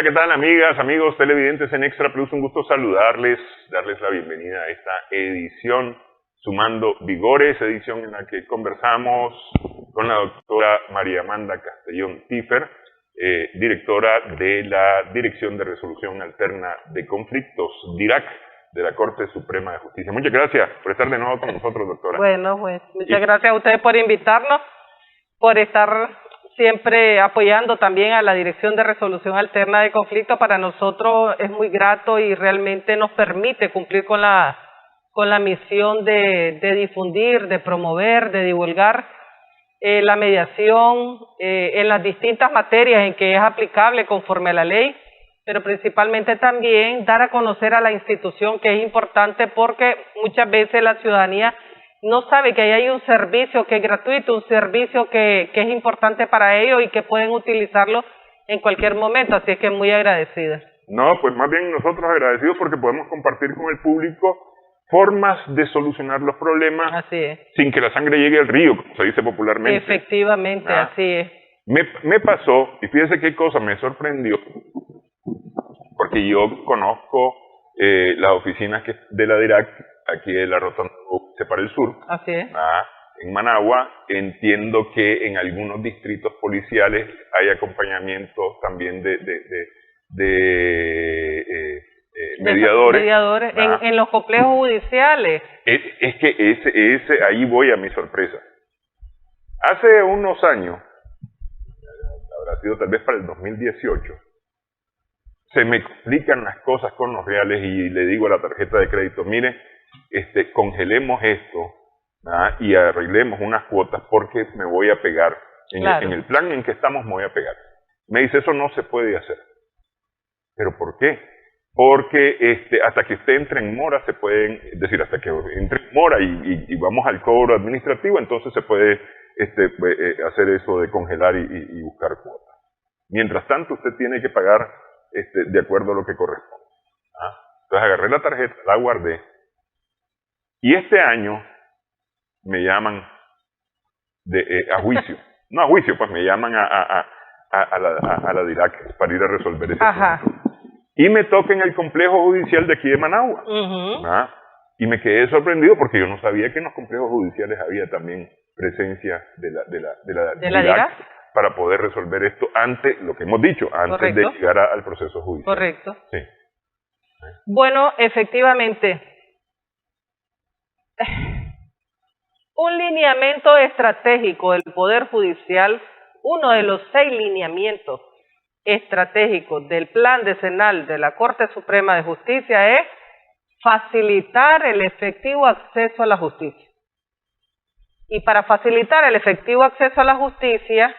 Hola, ¿qué tal, amigas, amigos televidentes en Extra Plus? Un gusto saludarles, darles la bienvenida a esta edición Sumando Vigores, edición en la que conversamos con la doctora María Amanda Castellón Tiffer, directora de la Dirección de Resolución Alterna de Conflictos, DIRAC, de la Corte Suprema de Justicia. Muchas gracias por estar de nuevo con nosotros, doctora. Bueno, pues muchas gracias a ustedes por invitarnos, por estar siempre apoyando también a la Dirección de Resolución Alterna de Conflictos. Para nosotros es muy grato y realmente nos permite cumplir con la misión de difundir, de promover, de divulgar la mediación en las distintas materias en que es aplicable conforme a la ley, pero principalmente también dar a conocer a la institución, que es importante porque muchas veces la ciudadanía no sabe que ahí hay un servicio que es gratuito, un servicio que es importante para ellos y que pueden utilizarlo en cualquier momento, así es que muy agradecida. No, pues más bien nosotros agradecidos porque podemos compartir con el público formas de solucionar los problemas. Así es. Sin que la sangre llegue al río, como se dice popularmente. Efectivamente, así es. Me pasó, y fíjese qué cosa me sorprendió, porque yo conozco las oficinas de la DIRAC, aquí de la Rotonda para el sur, así es. En Managua. Entiendo que en algunos distritos policiales hay acompañamiento también de mediadores. En los complejos judiciales. Es que ahí voy a mi sorpresa. Hace unos años, habrá sido tal vez para el 2018, se me complican las cosas con los reales y le digo a la tarjeta de crédito, mire, congelemos esto y arreglemos unas cuotas porque me voy a pegar. En el plan en que estamos me voy a pegar. Me dice, eso no se puede hacer. ¿Pero por qué? Porque hasta que usted entre en mora se pueden, es decir, hasta que entre en mora y vamos al cobro administrativo, entonces se puede hacer eso de congelar y buscar cuotas. Mientras tanto, usted tiene que pagar de acuerdo a lo que corresponde. Entonces agarré la tarjeta, la guardé, y este año me llaman a juicio. No a juicio, pues me llaman a la DIRAC para ir a resolver ese asunto. Y me toca en el complejo judicial de aquí de Managua. Y me quedé sorprendido porque yo no sabía que en los complejos judiciales había también presencia de la DIRAC para poder resolver esto antes, lo que hemos dicho, antes de llegar al proceso judicial. Correcto. Sí. Bueno, efectivamente, un lineamiento estratégico del Poder Judicial, uno de los 6 lineamientos estratégicos del Plan Decenal de la Corte Suprema de Justicia es facilitar el efectivo acceso a la justicia. Y para facilitar el efectivo acceso a la justicia,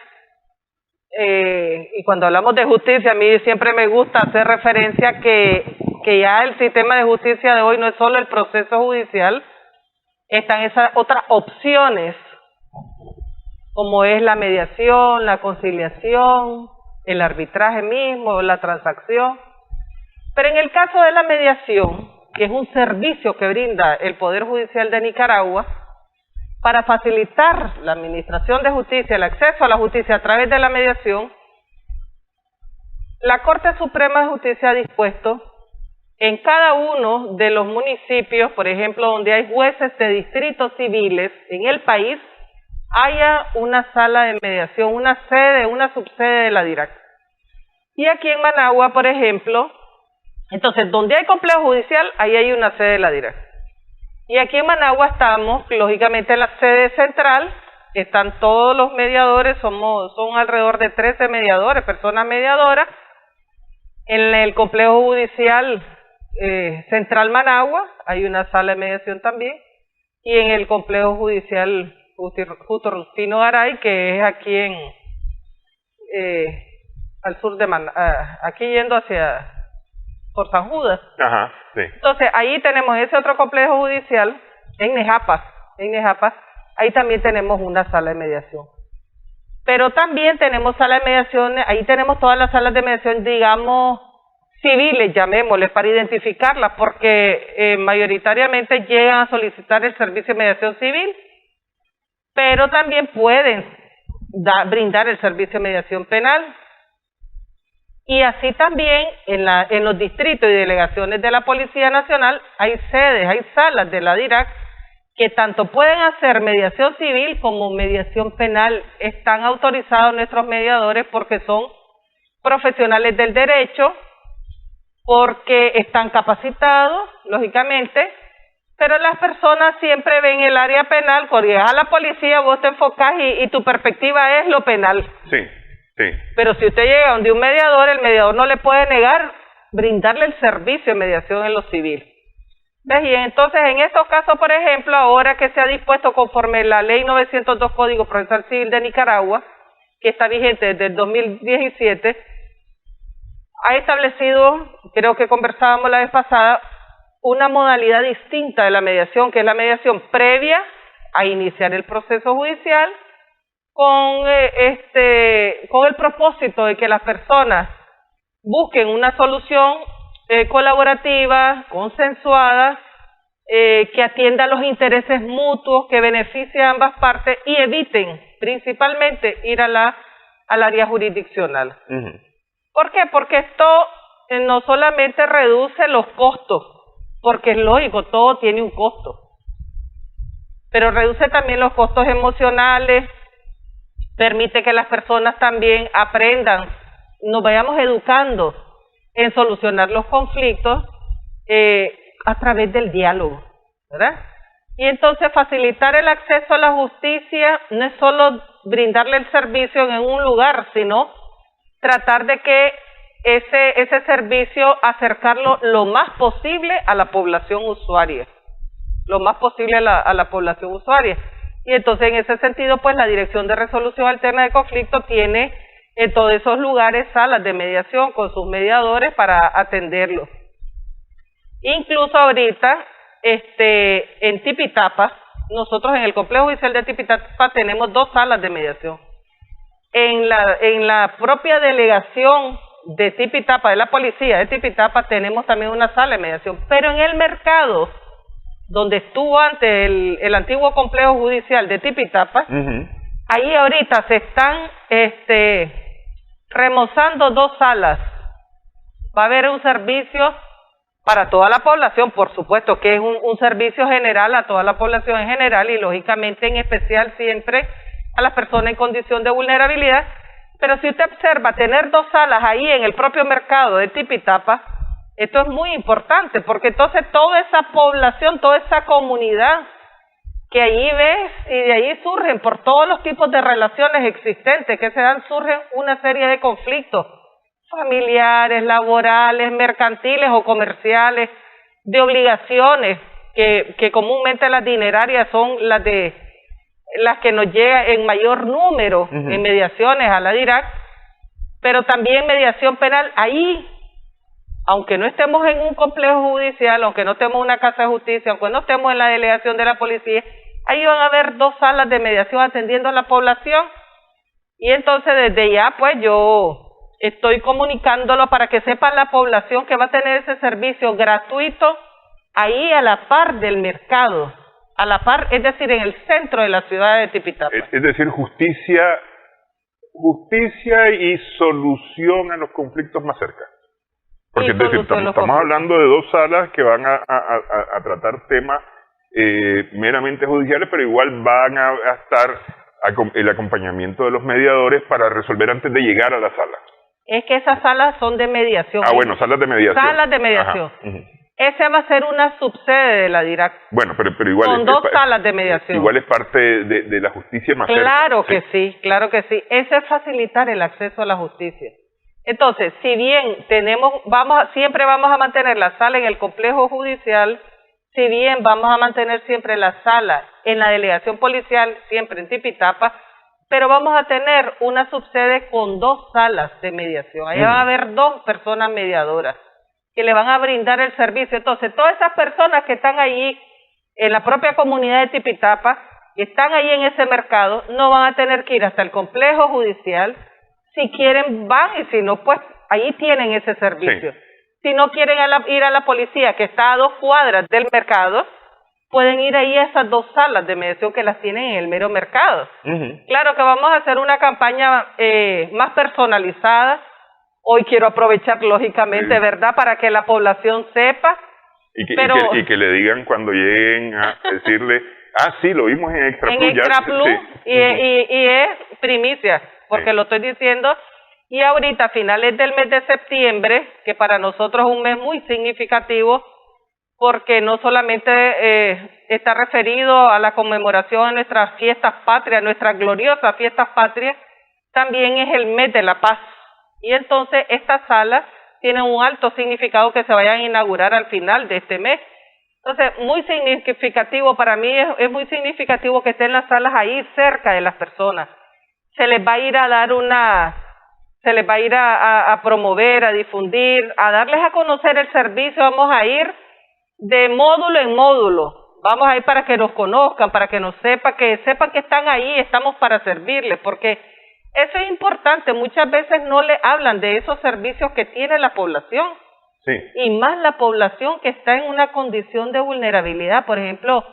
y cuando hablamos de justicia, a mí siempre me gusta hacer referencia que ya el sistema de justicia de hoy no es solo el proceso judicial, están esas otras opciones, como es la mediación, la conciliación, el arbitraje mismo, la transacción. Pero en el caso de la mediación, que es un servicio que brinda el Poder Judicial de Nicaragua, para facilitar la administración de justicia, el acceso a la justicia a través de la mediación, la Corte Suprema de Justicia ha dispuesto en cada uno de los municipios, por ejemplo, donde hay jueces de distritos civiles en el país, haya una sala de mediación, una sede, una subsede de la DIRAC. Y aquí en Managua, por ejemplo, entonces, donde hay complejo judicial, ahí hay una sede de la DIRAC. Y aquí en Managua estamos, lógicamente, en la sede central, están todos los mediadores, son alrededor de 13 mediadores, personas mediadoras. En el complejo judicial central Managua hay una sala de mediación también, y en el complejo judicial Justo Rufino Garay, que es aquí al sur de aquí yendo por San Judas. Sí. Entonces, ahí tenemos ese otro complejo judicial, en Nejapas, ahí también tenemos una sala de mediación. Pero también tenemos salas de mediación, ahí tenemos todas las salas de mediación, digamos, civiles, llamémosles, para identificarlas, porque mayoritariamente llegan a solicitar el servicio de mediación civil, pero también pueden brindar el servicio de mediación penal. Y así también en los distritos y delegaciones de la Policía Nacional hay sedes, hay salas de la DIRAC que tanto pueden hacer mediación civil como mediación penal. Están autorizados nuestros mediadores porque son profesionales del derecho, porque están capacitados, lógicamente, pero las personas siempre ven el área penal. Cuando llegas a la policía vos te enfocás y tu perspectiva es lo penal. Sí, sí. Pero si usted llega donde un mediador, el mediador no le puede negar brindarle el servicio de mediación en lo civil. ¿Ves? Y entonces en estos casos, por ejemplo, ahora que se ha dispuesto conforme la Ley 902 Código Procesal Civil de Nicaragua, que está vigente desde el 2017, ha establecido, creo que conversábamos la vez pasada, una modalidad distinta de la mediación, que es la mediación previa a iniciar el proceso judicial, con el propósito de que las personas busquen una solución colaborativa, consensuada, que atienda los intereses mutuos, que beneficie a ambas partes y eviten principalmente ir al área jurisdiccional. Uh-huh. ¿Por qué? Porque esto no solamente reduce los costos, porque es lógico, todo tiene un costo, pero reduce también los costos emocionales, permite que las personas también aprendan, nos vayamos educando en solucionar los conflictos a través del diálogo, ¿verdad? Y entonces facilitar el acceso a la justicia no es solo brindarle el servicio en un lugar, sino tratar de que ese servicio acercarlo lo más posible a la población usuaria, lo más posible a la población usuaria. Y entonces en ese sentido, pues la Dirección de Resolución Alterna de Conflictos tiene en todos esos lugares salas de mediación con sus mediadores para atenderlo. Incluso ahorita, en Tipitapa, nosotros en el Complejo Judicial de Tipitapa tenemos 2 salas de mediación. En la propia delegación de Tipitapa, de la policía de Tipitapa, tenemos también una sala de mediación, pero en el mercado, donde estuvo antes el antiguo complejo judicial de Tipitapa, Uh-huh. ahí ahorita se están remozando 2 salas. Va a haber un servicio para toda la población, por supuesto que es un servicio general a toda la población en general y lógicamente en especial siempre a las personas en condición de vulnerabilidad. Pero si usted observa tener 2 salas ahí en el propio mercado de Tipitapa, esto es muy importante porque entonces toda esa población, toda esa comunidad que allí ves y de allí surgen por todos los tipos de relaciones existentes que se dan, surgen una serie de conflictos familiares, laborales, mercantiles o comerciales, de obligaciones que comúnmente las dinerarias son las que nos llega en mayor número Uh-huh. en mediaciones a la DIRAC, pero también mediación penal. Ahí, aunque no estemos en un complejo judicial, aunque no estemos en una casa de justicia, aunque no estemos en la delegación de la policía, ahí van a haber 2 salas de mediación atendiendo a la población. Y entonces desde ya pues yo estoy comunicándolo para que sepa la población que va a tener ese servicio gratuito ahí a la par del mercado, a la par, es decir, en el centro de la ciudad de Tipitapa. Es decir, justicia y solución a los conflictos más cerca. Porque es decir, estamos hablando de 2 salas que van a tratar temas meramente judiciales, pero igual van a estar el acompañamiento de los mediadores para resolver antes de llegar a la sala. Es que esas salas son de mediación. Bueno, salas de mediación. Salas de mediación. Ajá. Uh-huh. Esa va a ser una subsede de la DIRAC. Bueno, pero igual con 2 salas de mediación. Igual es parte de la justicia más cerca. Claro que sí, claro que sí. Eso es facilitar el acceso a la justicia. Entonces, si bien siempre vamos a mantener la sala en el complejo judicial, si bien vamos a mantener siempre la sala en la delegación policial, siempre en Tipitapa, pero vamos a tener una subsede con 2 salas de mediación. Allá van a haber 2 personas mediadoras que le van a brindar el servicio. Entonces, todas esas personas que están allí en la propia comunidad de Tipitapa, que están ahí en ese mercado, no van a tener que ir hasta el complejo judicial. Si quieren van y si no, pues allí tienen ese servicio. Sí. Si no quieren ir a la policía, que está a 2 cuadras del mercado, pueden ir ahí a esas 2 salas de mediación que las tienen en el mero mercado. Uh-huh. Claro que vamos a hacer una campaña más personalizada, Hoy quiero aprovechar lógicamente, ¿verdad?, para que la población sepa. Y que le digan cuando lleguen a decirle, sí, lo vimos en Extra Plus. En Extra Plus, sí. y es primicia, porque lo estoy diciendo. Y ahorita, a finales del mes de septiembre, que para nosotros es un mes muy significativo, porque no solamente está referido a la conmemoración de nuestras fiestas patrias, nuestras gloriosas fiestas patrias, también es el mes de la paz. Y entonces estas salas tienen un alto significado que se vayan a inaugurar al final de este mes. Entonces, muy significativo para mí, es muy significativo que estén las salas ahí cerca de las personas. Se les va a ir a dar se les va a ir a promover, a difundir, a darles a conocer el servicio. Vamos a ir de módulo en módulo. Vamos a ir para que nos conozcan, para que nos sepan que están ahí, estamos para servirles, porque eso es importante. Muchas veces no le hablan de esos servicios que tiene la población. Sí. Y más la población que está en una condición de vulnerabilidad. Por ejemplo,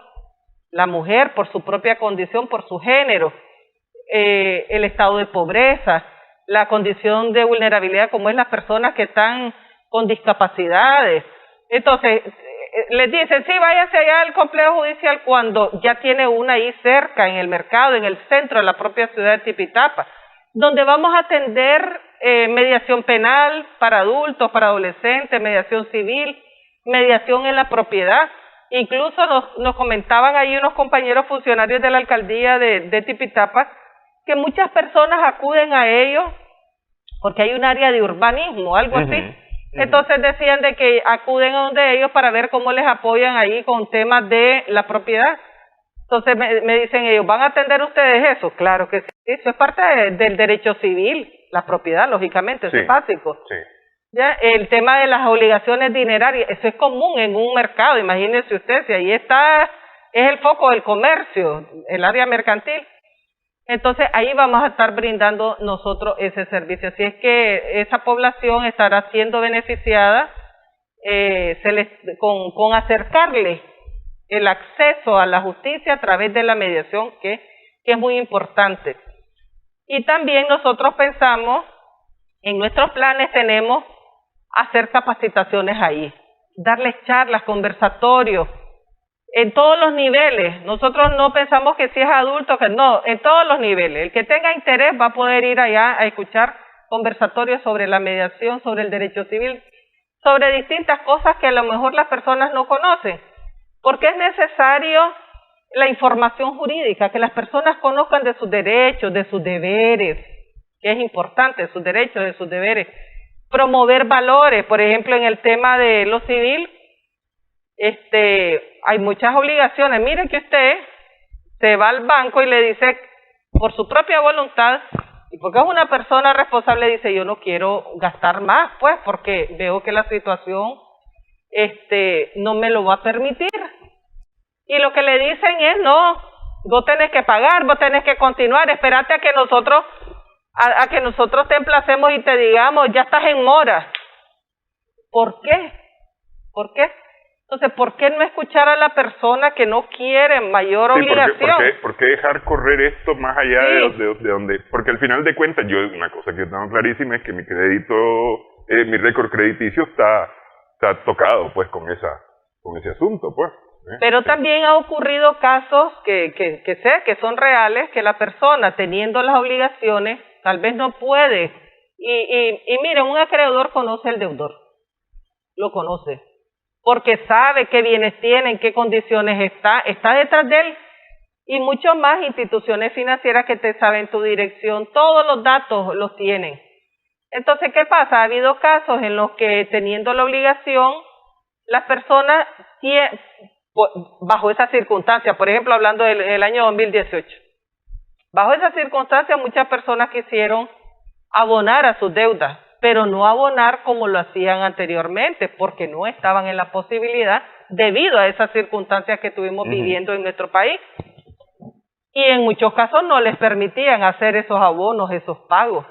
la mujer por su propia condición, por su género, el estado de pobreza, la condición de vulnerabilidad como es las personas que están con discapacidades. Entonces, les dicen, sí, váyase allá al complejo judicial cuando ya tiene una ahí cerca, en el mercado, en el centro de la propia ciudad de Tipitapa, donde vamos a atender mediación penal para adultos, para adolescentes, mediación civil, mediación en la propiedad. Incluso nos comentaban ahí unos compañeros funcionarios de la alcaldía de Tipitapa que muchas personas acuden a ellos porque hay un área de urbanismo, algo así. Entonces decían de que acuden a donde ellos para ver cómo les apoyan ahí con temas de la propiedad. Entonces me dicen ellos, ¿van a atender ustedes eso? Claro que sí, eso es parte del derecho civil, la propiedad, lógicamente, eso es básico. Sí. ¿Ya? El tema de las obligaciones dinerarias, eso es común en un mercado, imagínense usted, si ahí está, es el foco del comercio, el área mercantil. Entonces ahí vamos a estar brindando nosotros ese servicio. Así es que esa población estará siendo beneficiada con acercarle el acceso a la justicia a través de la mediación, que es muy importante. Y también nosotros pensamos, en nuestros planes tenemos hacer capacitaciones ahí, darles charlas, conversatorios, en todos los niveles. Nosotros no pensamos que si es adulto, que no, en todos los niveles. El que tenga interés va a poder ir allá a escuchar conversatorios sobre la mediación, sobre el derecho civil, sobre distintas cosas que a lo mejor las personas no conocen, porque es necesario la información jurídica, que las personas conozcan de sus derechos, de sus deberes, que es importante, sus derechos, de sus deberes. Promover valores, por ejemplo, en el tema de lo civil, hay muchas obligaciones. Mire que usted se va al banco y le dice, por su propia voluntad, y porque es una persona responsable, dice, yo no quiero gastar más, pues, porque veo que la situación no me lo va a permitir. Y lo que le dicen es, no, vos tenés que pagar, vos tenés que continuar, espérate a que nosotros te emplacemos y te digamos, ya estás en mora. ¿Por qué? ¿Por qué? Entonces, ¿por qué no escuchar a la persona que no quiere mayor obligación? ¿Por qué dejar correr esto más allá de donde? Porque al final de cuentas, una cosa que tengo clarísima es que mi récord crediticio está tocado, pues, con ese asunto, pues. Pero también ha ocurrido casos que sé que son reales, que la persona, teniendo las obligaciones, tal vez no puede. Y miren, un acreedor conoce al deudor, lo conoce, porque sabe qué bienes tiene, en qué condiciones está detrás de él, y mucho más instituciones financieras que te saben tu dirección, todos los datos los tienen. Entonces, ¿qué pasa? Ha habido casos en los que, teniendo la obligación, las personas bajo esas circunstancias, por ejemplo, hablando del año 2018, bajo esas circunstancias muchas personas quisieron abonar a sus deudas, pero no abonar como lo hacían anteriormente, porque no estaban en la posibilidad debido a esas circunstancias que estuvimos viviendo en nuestro país. Y en muchos casos no les permitían hacer esos abonos, esos pagos.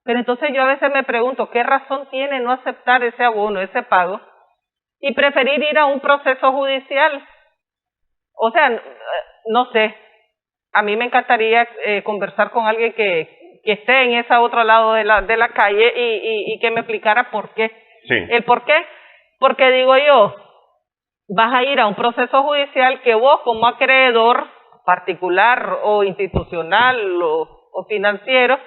Pero entonces yo a veces me pregunto, ¿qué razón tiene no aceptar ese abono, ese pago, y preferir ir a un proceso judicial? O sea, no sé, a mí me encantaría conversar con alguien que que esté en ese otro lado de la calle y que me explicara por qué. Sí. ¿El por qué? Porque digo yo, vas a ir a un proceso judicial que vos como acreedor particular o institucional o financiero,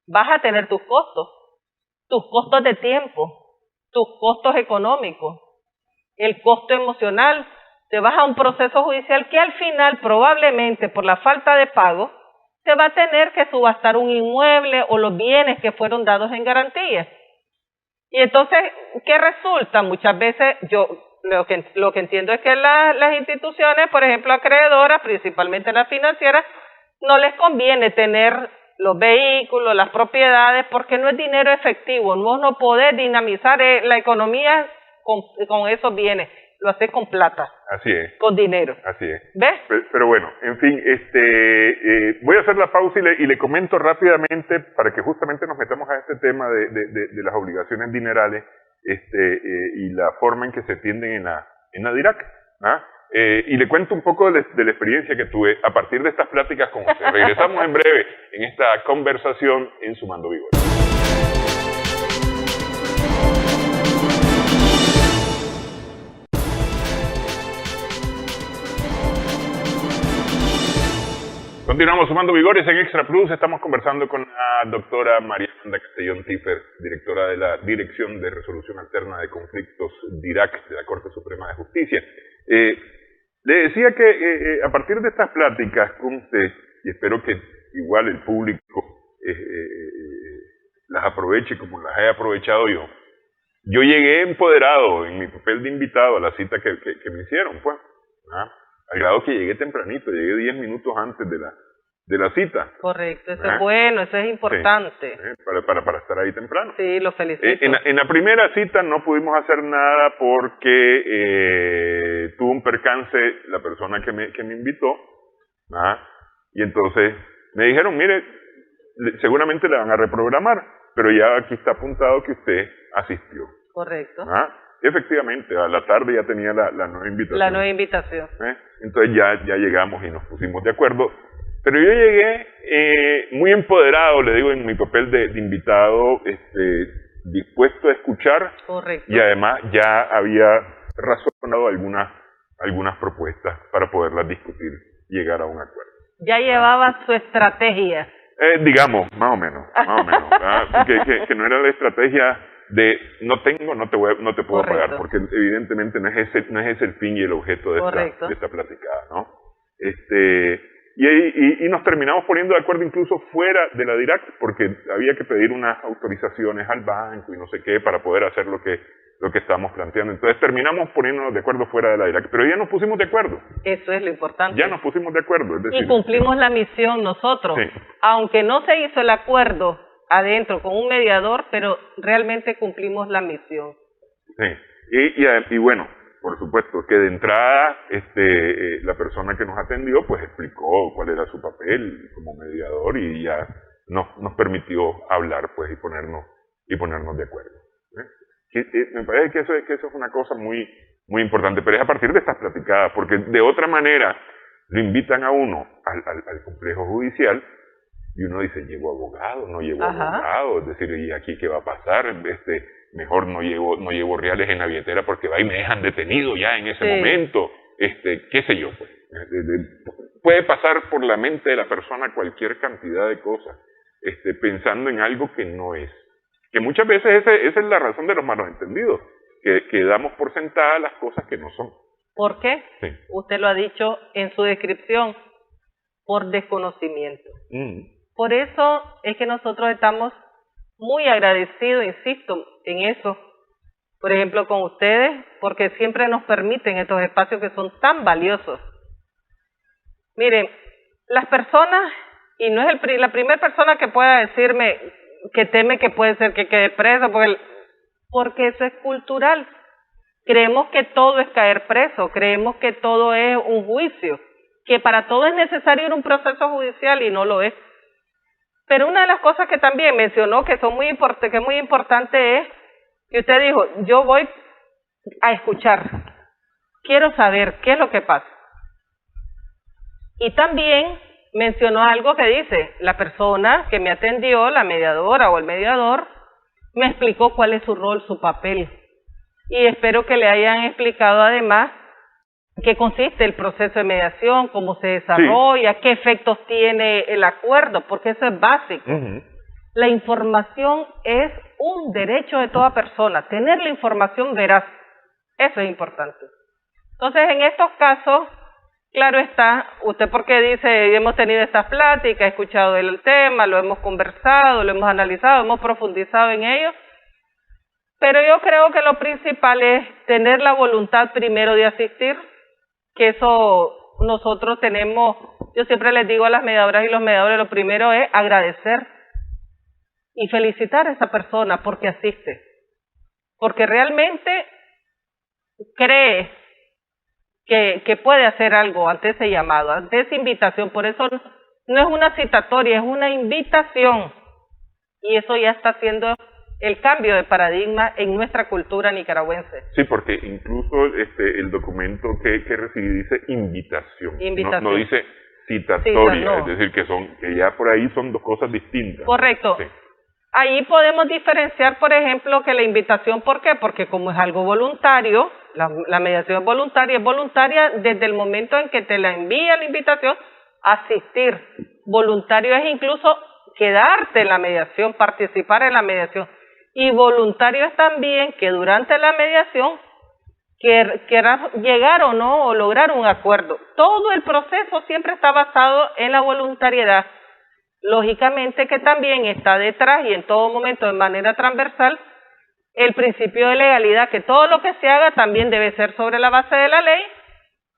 vas a tener tus costos de tiempo, tus costos económicos, el costo emocional. Te vas a un proceso judicial que al final probablemente por la falta de pago se va a tener que subastar un inmueble o los bienes que fueron dados en garantía. Y entonces, ¿qué resulta? Muchas veces yo lo que entiendo es que las instituciones, por ejemplo, acreedoras, principalmente las financieras, no les conviene tener los vehículos, las propiedades, porque no es dinero efectivo. No podés dinamizar la economía con esos bienes. Lo haces con plata. Así es. Con dinero. Así es. ¿Ves? Pero bueno, en fin, voy a hacer la pausa y le comento rápidamente para que justamente nos metamos a este tema de las obligaciones dinerales y la forma en que se atienden en la DIRAC. ¿Ah? Y le cuento un poco de la experiencia que tuve a partir de estas pláticas con usted. Regresamos en breve en esta conversación en Sumando Vigores. Continuamos Sumando Vigores en Extra Plus. Estamos conversando con la doctora María Amanda Castellón Tiffer, directora de la Dirección de Resolución Alterna de Conflictos DIRAC de la Corte Suprema de Justicia. Le decía que a partir de estas pláticas con usted, y espero que igual el público las aproveche como las he aprovechado yo llegué empoderado en mi papel de invitado a la cita que me hicieron, pues, ¿ah? Al grado que llegué tempranito, llegué 10 minutos antes de la cita. Correcto, eso es bueno, eso es importante. Sí, para estar ahí temprano. Sí, lo felicito. En la primera cita no pudimos hacer nada porque tuvo un percance la persona que me invitó, ¿ah? Y entonces me dijeron, mire, seguramente la van a reprogramar, pero ya aquí está apuntado que usted asistió. Correcto. ¿Ah? Efectivamente, a la tarde ya tenía la nueva invitación. La nueva invitación. Entonces ya llegamos y nos pusimos de acuerdo. Pero yo llegué muy empoderado, le digo, en mi papel de invitado, dispuesto a escuchar. Correcto. Y además ya había razonado algunas propuestas para poderlas discutir y llegar a un acuerdo. Ya llevaba su estrategia. Digamos, más o menos. que no era la estrategia de no te puedo pagar, porque evidentemente no es ese el fin y el objeto de esta platicada, ¿no? Y nos terminamos poniendo de acuerdo incluso fuera de la DIRAC, porque había que pedir unas autorizaciones al banco y no sé qué para poder hacer lo que estamos planteando. Entonces terminamos poniéndonos de acuerdo fuera de la DIRAC, pero ya nos pusimos de acuerdo. Eso es lo importante. Ya nos pusimos de acuerdo. Es decir, y cumplimos la misión nosotros. Sí. Aunque no se hizo el acuerdo adentro con un mediador, pero realmente cumplimos la misión. Sí, y bueno, por supuesto que de entrada la persona que nos atendió pues explicó cuál era su papel como mediador y ya nos permitió hablar pues y ponernos de acuerdo. Me parece que eso es una cosa muy, muy importante, pero es a partir de estas platicadas, porque de otra manera lo invitan a uno al complejo judicial y uno dice, ¿llevo abogado? ¿No llevo abogado? Es decir, ¿y aquí qué va a pasar? Mejor no llevo reales en la billetera porque va y me dejan detenido ya en ese momento. Qué sé yo, pues. Puede pasar por la mente de la persona cualquier cantidad de cosas, pensando en algo que no es. Que muchas veces esa es la razón de los malos entendidos, que damos por sentadas las cosas que no son. ¿Por qué? Sí. Usted lo ha dicho en su descripción, por desconocimiento. Por eso es que nosotros estamos muy agradecidos, insisto, en eso, por ejemplo, con ustedes, porque siempre nos permiten estos espacios que son tan valiosos. Miren, las personas, y no es la primera persona que pueda decirme que teme que puede ser que quede preso, porque eso es cultural. Creemos que todo es caer preso, creemos que todo es un juicio, que para todo es necesario ir a un proceso judicial y no lo es. Pero una de las cosas que también mencionó que es muy importante es que usted dijo, yo voy a escuchar, quiero saber qué es lo que pasa. Y también mencionó algo que dice, la persona que me atendió, la mediadora o el mediador, me explicó cuál es su rol, su papel. Y espero que le hayan explicado además qué consiste el proceso de mediación, cómo se desarrolla, qué efectos tiene el acuerdo, porque eso es básico. La información es un derecho de toda persona, tener la información veraz, eso es importante. Entonces, en estos casos, claro está, usted porque dice, hemos tenido estas pláticas, he escuchado el tema, lo hemos conversado, lo hemos analizado, hemos profundizado en ello, pero yo creo que lo principal es tener la voluntad primero de asistir, que eso nosotros tenemos, yo siempre les digo a las mediadoras y los mediadores, lo primero es agradecer y felicitar a esa persona porque asiste, porque realmente cree que puede hacer algo ante ese llamado, ante esa invitación. Por eso no es una citatoria, es una invitación, y eso ya está haciendo el cambio de paradigma en nuestra cultura nicaragüense. Sí, porque incluso el documento que recibí dice invitación. No dice citatoria, no. Es decir, que ya por ahí son dos cosas distintas. Correcto. Sí. Ahí podemos diferenciar, por ejemplo, que la invitación, ¿por qué? Porque como es algo voluntario, la mediación es voluntaria desde el momento en que te la envía la invitación, asistir. Voluntario es incluso quedarte en la mediación, participar en la mediación. Y voluntario es también que durante la mediación quieras llegar o no, o lograr un acuerdo. Todo el proceso siempre está basado en la voluntariedad. Lógicamente que también está detrás y en todo momento de manera transversal el principio de legalidad, que todo lo que se haga también debe ser sobre la base de la ley,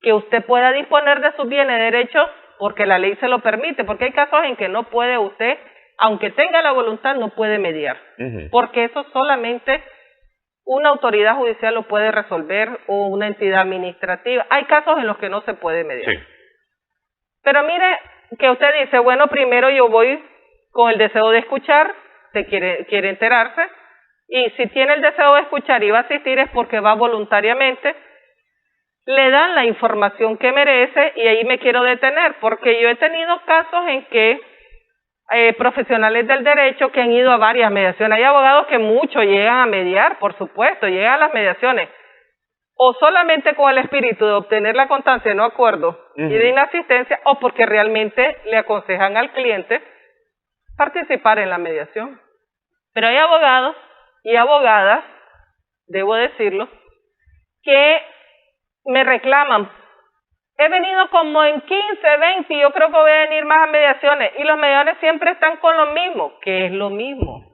que usted pueda disponer de sus bienes y derechos porque la ley se lo permite, porque hay casos en que no puede usted, aunque tenga la voluntad, no puede mediar, porque eso solamente una autoridad judicial lo puede resolver o una entidad administrativa. Hay casos en los que no se puede mediar. Sí. Pero mire, que usted dice, bueno, primero yo voy con el deseo de escuchar, usted quiere enterarse, y si tiene el deseo de escuchar y va a asistir es porque va voluntariamente, le dan la información que merece, y ahí me quiero detener, porque yo he tenido casos en que profesionales del derecho que han ido a varias mediaciones, hay abogados que muchos llegan a mediar, por supuesto, llegan a las mediaciones, o solamente con el espíritu de obtener la constancia de no acuerdo y de inasistencia, o porque realmente le aconsejan al cliente participar en la mediación. Pero hay abogados y abogadas, debo decirlo, que me reclaman, he venido como en 15, 20, y yo creo que voy a venir más a mediaciones, y los mediadores siempre están con lo mismo, que es lo mismo,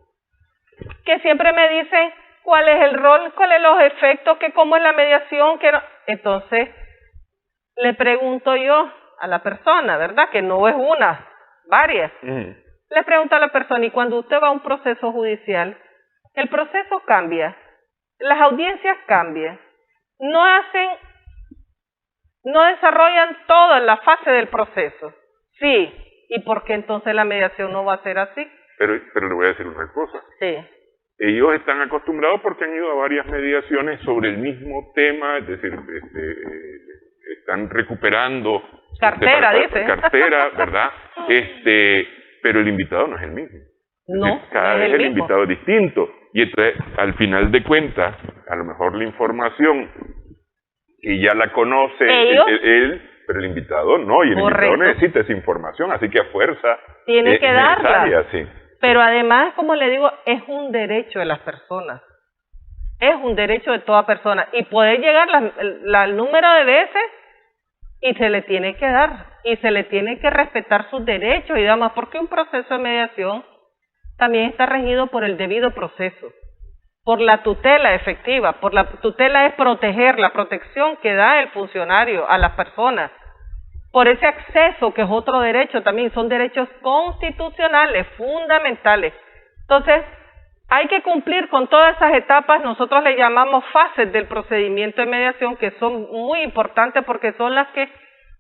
que siempre me dicen cuál es el rol, cuáles son los efectos, que cómo es la mediación, que no. Entonces, le pregunto yo a la persona, ¿verdad? Que no es una, varias. Le pregunto a la persona, y cuando usted va a un proceso judicial, el proceso cambia, las audiencias cambian, no desarrollan todo en la fase del proceso. Sí, ¿y por qué entonces la mediación no va a ser así? Pero le voy a decir una cosa. Sí. Ellos están acostumbrados porque han ido a varias mediaciones sobre el mismo tema, es decir, están recuperando cartera, cartera, ¿verdad? Pero el invitado no es el mismo. No, cada vez el invitado es distinto. Y entonces, al final de cuentas, a lo mejor la información que ya la conoce él, pero el invitado no, y el invitado necesita esa información, así que a fuerza tiene que darla. Sí. Pero además, como le digo, es un derecho de las personas. Es un derecho de toda persona. Y poder llegar al número de veces, y se le tiene que dar. Y se le tiene que respetar sus derechos y demás, porque un proceso de mediación también está regido por el debido proceso, por la tutela efectiva. Por la tutela es proteger, la protección que da el funcionario a las personas. Por ese acceso, que es otro derecho también, son derechos constitucionales, fundamentales. Entonces, hay que cumplir con todas esas etapas, nosotros le llamamos fases del procedimiento de mediación, que son muy importantes porque son las que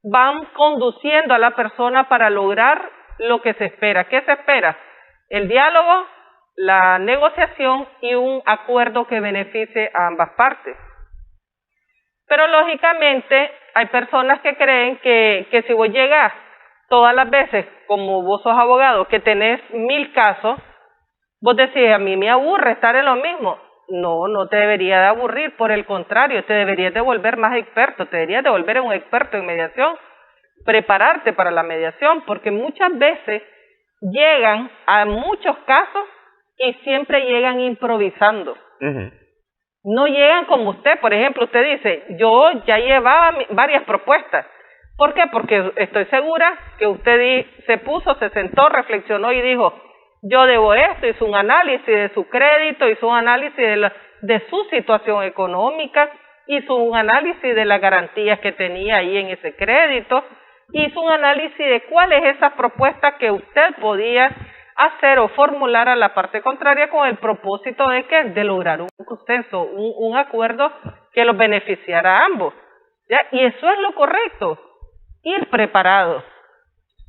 van conduciendo a la persona para lograr lo que se espera. ¿Qué se espera? El diálogo, la negociación y un acuerdo que beneficie a ambas partes. Pero lógicamente hay personas que creen que si vos llegas todas las veces, como vos sos abogado, que tenés 1000 casos, vos decís, a mí me aburre estar en lo mismo. No, no te debería de aburrir, por el contrario, te deberías de volver más experto, te deberías de volver un experto en mediación, prepararte para la mediación, porque muchas veces llegan a muchos casos y siempre llegan improvisando. No llegan como usted, por ejemplo, usted dice, yo ya llevaba varias propuestas. ¿Por qué? Porque estoy segura que usted se puso, se sentó, reflexionó y dijo, yo debo esto, hizo un análisis de su crédito, hizo un análisis de su situación económica, hizo un análisis de las garantías que tenía ahí en ese crédito, hizo un análisis de cuáles esas propuestas que usted podía hacer o formular a la parte contraria con el propósito de que de lograr un consenso, un acuerdo que los beneficiara a ambos. ¿Ya? Y eso es lo correcto, ir preparado.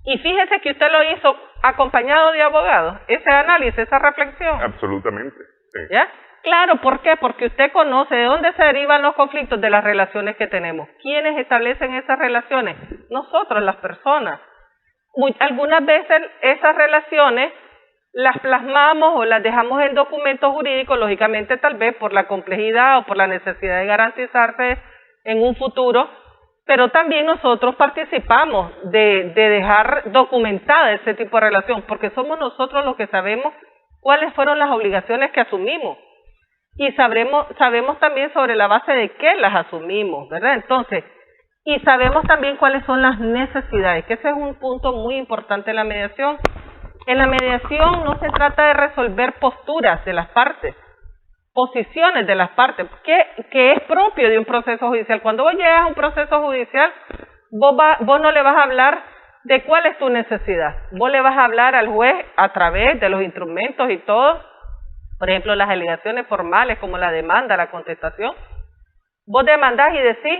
Y fíjese que usted lo hizo acompañado de abogados, ese análisis, esa reflexión. Absolutamente. Sí. ¿Ya? Claro, ¿por qué? Porque usted conoce de dónde se derivan los conflictos, de las relaciones que tenemos. ¿Quiénes establecen esas relaciones? Nosotros, las personas. Algunas veces esas relaciones las plasmamos o las dejamos en documentos jurídicos, lógicamente tal vez por la complejidad o por la necesidad de garantizarse en un futuro, pero también nosotros participamos de dejar documentada ese tipo de relación, porque somos nosotros los que sabemos cuáles fueron las obligaciones que asumimos y sabemos también sobre la base de qué las asumimos, ¿verdad? Entonces, y sabemos también cuáles son las necesidades, que ese es un punto muy importante en la mediación. En la mediación no se trata de resolver posturas de las partes, posiciones de las partes, que es propio de un proceso judicial. Cuando vos llegas a un proceso judicial, vos no le vas a hablar de cuál es tu necesidad. Vos le vas a hablar al juez a través de los instrumentos y todo, por ejemplo, las alegaciones formales como la demanda, la contestación. Vos demandás y decís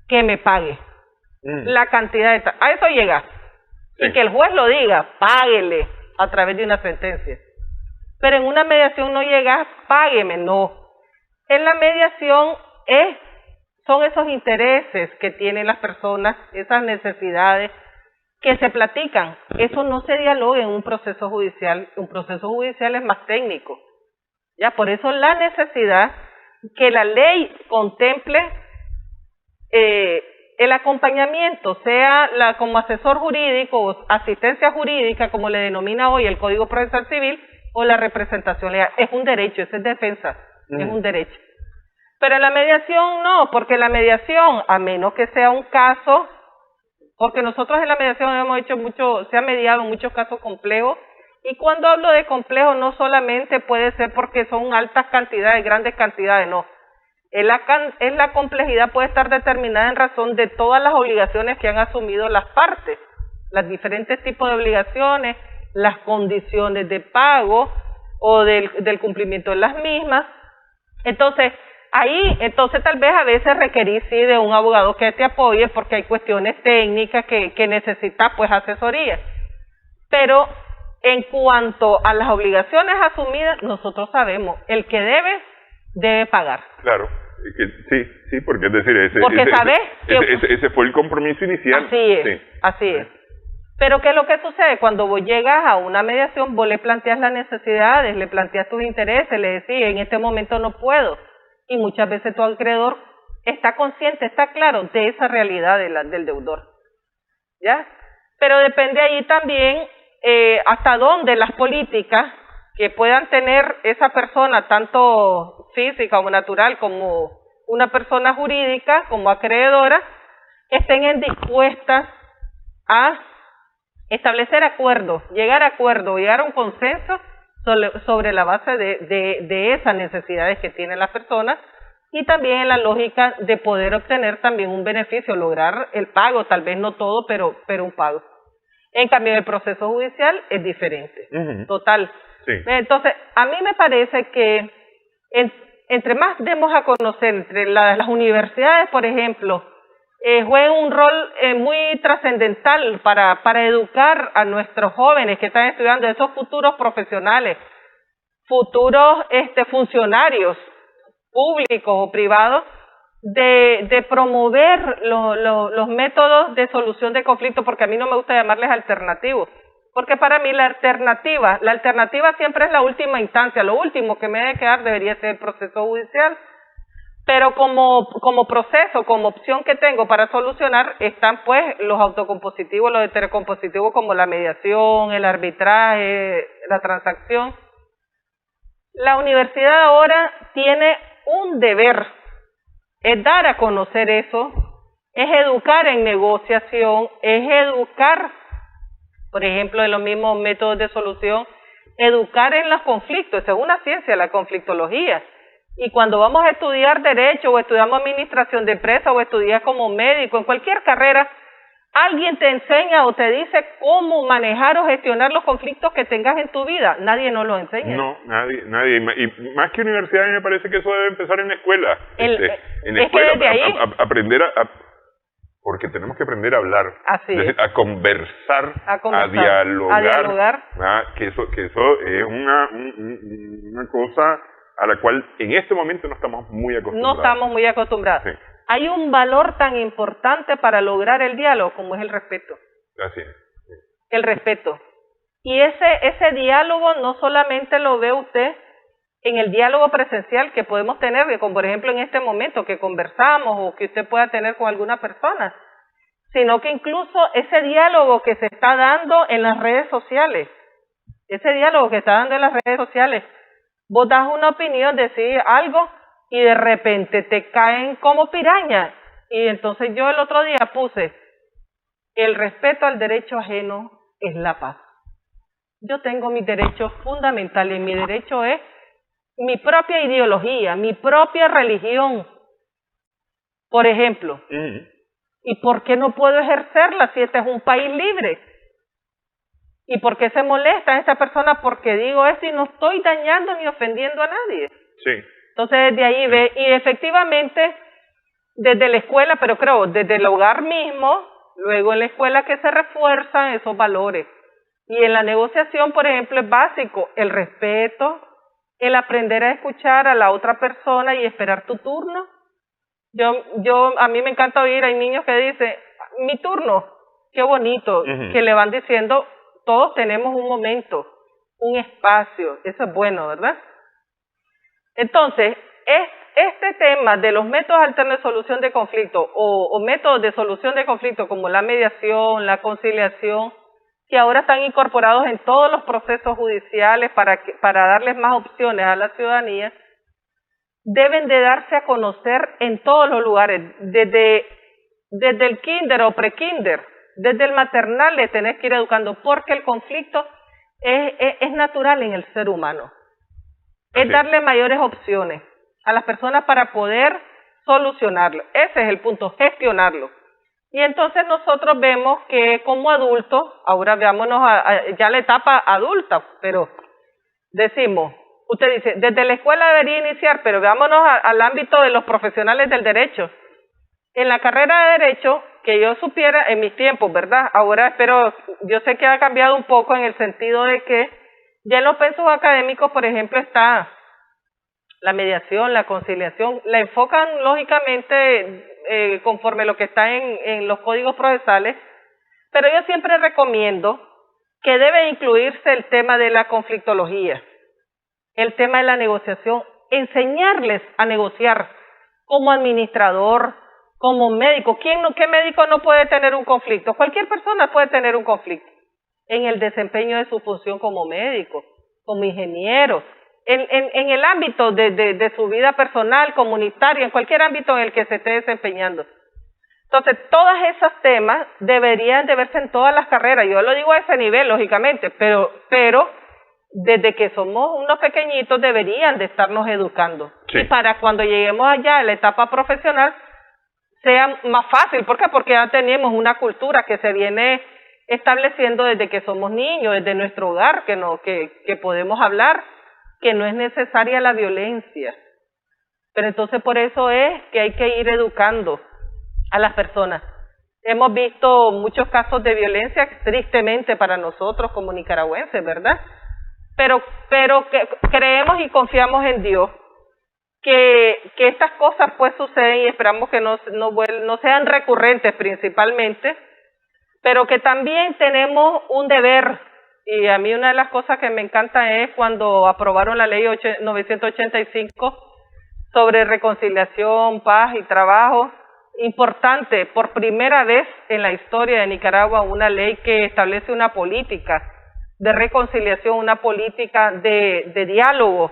que me pague la cantidad de... A eso llega. Sí. Y que el juez lo diga, páguele a través de una sentencia. Pero en una mediación no llegas, págueme, no. En la mediación son esos intereses que tienen las personas, esas necesidades que se platican. Eso no se dialoga en un proceso judicial. Un proceso judicial es más técnico. Ya, por eso la necesidad que la ley contemple el acompañamiento, sea como asesor jurídico o asistencia jurídica, como le denomina hoy el Código Procesal Civil, o la representación legal. Es un derecho, eso es defensa, es un derecho. Pero en la mediación no, porque la mediación, a menos que sea un caso, porque nosotros en la mediación hemos hecho se ha mediado muchos casos complejos, y cuando hablo de complejo no solamente puede ser porque son altas cantidades, grandes cantidades, no. La complejidad puede estar determinada en razón de todas las obligaciones que han asumido las partes, los diferentes tipos de obligaciones, las condiciones de pago o del cumplimiento de las mismas. Entonces tal vez a veces requerís sí de un abogado que te apoye porque hay cuestiones técnicas que necesitas pues asesoría. Pero en cuanto a las obligaciones asumidas, nosotros sabemos, el que debe pagar. Claro, sí, porque es decir, ese fue el compromiso inicial. Así es. Pero ¿qué es lo que sucede? Cuando vos llegas a una mediación, vos le planteas las necesidades, le planteas tus intereses, le decís, en este momento no puedo. Y muchas veces tu acreedor está consciente, está claro de esa realidad del deudor. ¿Ya? Pero depende ahí también hasta dónde las políticas que puedan tener esa persona, tanto física o natural como una persona jurídica, como acreedora, estén dispuestas a establecer acuerdos, llegar a un consenso sobre la base de esas necesidades que tienen las personas y también en la lógica de poder obtener también un beneficio, lograr el pago, tal vez no todo, pero un pago. En cambio, el proceso judicial es diferente, total. Sí. Entonces, a mí me parece que entre más demos a conocer, entre las universidades, por ejemplo, juegan un rol muy trascendental para educar a nuestros jóvenes que están estudiando, esos futuros profesionales, futuros funcionarios públicos o privados, de promover los métodos de solución de conflictos, porque a mí no me gusta llamarles alternativos, porque para mí la alternativa siempre es la última instancia, lo último que me debe quedar debería ser el proceso judicial, pero como proceso, como opción que tengo para solucionar, están pues los autocompositivos, los heterocompositivos como la mediación, el arbitraje, la transacción. La universidad ahora tiene un deber, es dar a conocer eso, es educar en negociación, es educar, por ejemplo, en los mismos métodos de solución, educar en los conflictos, es una ciencia, la conflictología. Y cuando vamos a estudiar derecho o estudiamos administración de empresas o estudias como médico, en cualquier carrera, alguien te enseña o te dice cómo manejar o gestionar los conflictos que tengas en tu vida. Nadie nos lo enseña. No, nadie. Y más que universidad, me parece que eso debe empezar en la escuela. En la escuela, aprender porque tenemos que aprender a hablar, a conversar, a dialogar. Que eso es una cosa a la cual en este momento no estamos muy acostumbrados. No estamos muy acostumbrados. Sí. Hay un valor tan importante para lograr el diálogo como es el respeto. Así es. Sí. El respeto. Y ese diálogo no solamente lo ve usted en el diálogo presencial que podemos tener, como por ejemplo en este momento que conversamos o que usted pueda tener con alguna persona, sino que incluso ese diálogo que se está dando en las redes sociales, vos das una opinión, decís algo y de repente te caen como piraña. Y entonces yo el otro día puse, el respeto al derecho ajeno es la paz. Yo tengo mis derechos fundamentales, mi derecho es mi propia ideología, mi propia religión, por ejemplo. ¿Y por qué no puedo ejercerla si este es un país libre? ¿Y por qué se molesta esa persona? Porque digo esto y no estoy dañando ni ofendiendo a nadie. Sí. Entonces desde ahí ve, y efectivamente desde la escuela, pero creo desde el hogar mismo, luego en la escuela que se refuerzan esos valores. Y en la negociación, por ejemplo, es básico el respeto, el aprender a escuchar a la otra persona y esperar tu turno. A mí me encanta oír, hay niños que dicen, mi turno, qué bonito, que le van diciendo, todos tenemos un momento, un espacio, eso es bueno, ¿verdad? Entonces, este tema de los métodos alternos de solución de conflicto o métodos de solución de conflicto como la mediación, la conciliación, que ahora están incorporados en todos los procesos judiciales para darles más opciones a la ciudadanía, deben de darse a conocer en todos los lugares, desde el kinder o pre-kinder, desde el maternal le tenés que ir educando, porque el conflicto es natural en el ser humano. Es darle mayores opciones a las personas para poder solucionarlo. Ese es el punto, gestionarlo. Y entonces nosotros vemos que como adultos, ahora veámonos ya la etapa adulta, pero decimos, usted dice, desde la escuela debería iniciar, pero veámonos al ámbito de los profesionales del derecho. En la carrera de derecho, que yo supiera en mis tiempos, ¿verdad? Ahora yo sé que ha cambiado un poco en el sentido de que ya en los pensos académicos, por ejemplo, está la mediación, la conciliación, la enfocan lógicamente conforme lo que está en los códigos procesales, pero yo siempre recomiendo que debe incluirse el tema de la conflictología, el tema de la negociación, enseñarles a negociar como administrador, como médico. ¿Qué médico no puede tener un conflicto? Cualquier persona puede tener un conflicto en el desempeño de su función como médico, como ingeniero, en el ámbito de su vida personal, comunitaria, en cualquier ámbito en el que se esté desempeñando. Entonces, todos esos temas deberían de verse en todas las carreras. Yo lo digo a ese nivel, lógicamente, pero desde que somos unos pequeñitos deberían de estarnos educando. Sí. Y para cuando lleguemos allá a la etapa profesional, sea más fácil. ¿Por qué? Porque ya tenemos una cultura que se viene estableciendo desde que somos niños, desde nuestro hogar, que podemos hablar, que no es necesaria la violencia. Pero entonces por eso es que hay que ir educando a las personas. Hemos visto muchos casos de violencia, tristemente para nosotros como nicaragüenses, ¿verdad? Pero que creemos y confiamos en Dios que estas cosas pues suceden y esperamos que no sean recurrentes principalmente, pero que también tenemos un deber. Y a mí una de las cosas que me encanta es cuando aprobaron la ley 985 sobre reconciliación, paz y trabajo. Importante, por primera vez en la historia de Nicaragua, una ley que establece una política de reconciliación, una política de diálogo,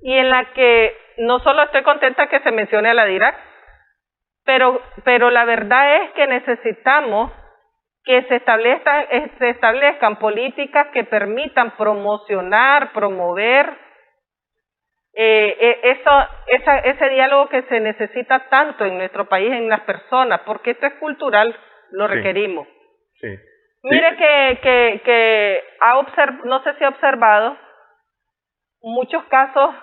y en la que no solo estoy contenta que se mencione a la DIRAC, pero la verdad es que necesitamos que se establezcan políticas que permitan promocionar, promover ese diálogo que se necesita tanto en nuestro país, en las personas, porque esto es cultural, lo requerimos. Sí. Mire que no sé si ha observado muchos casos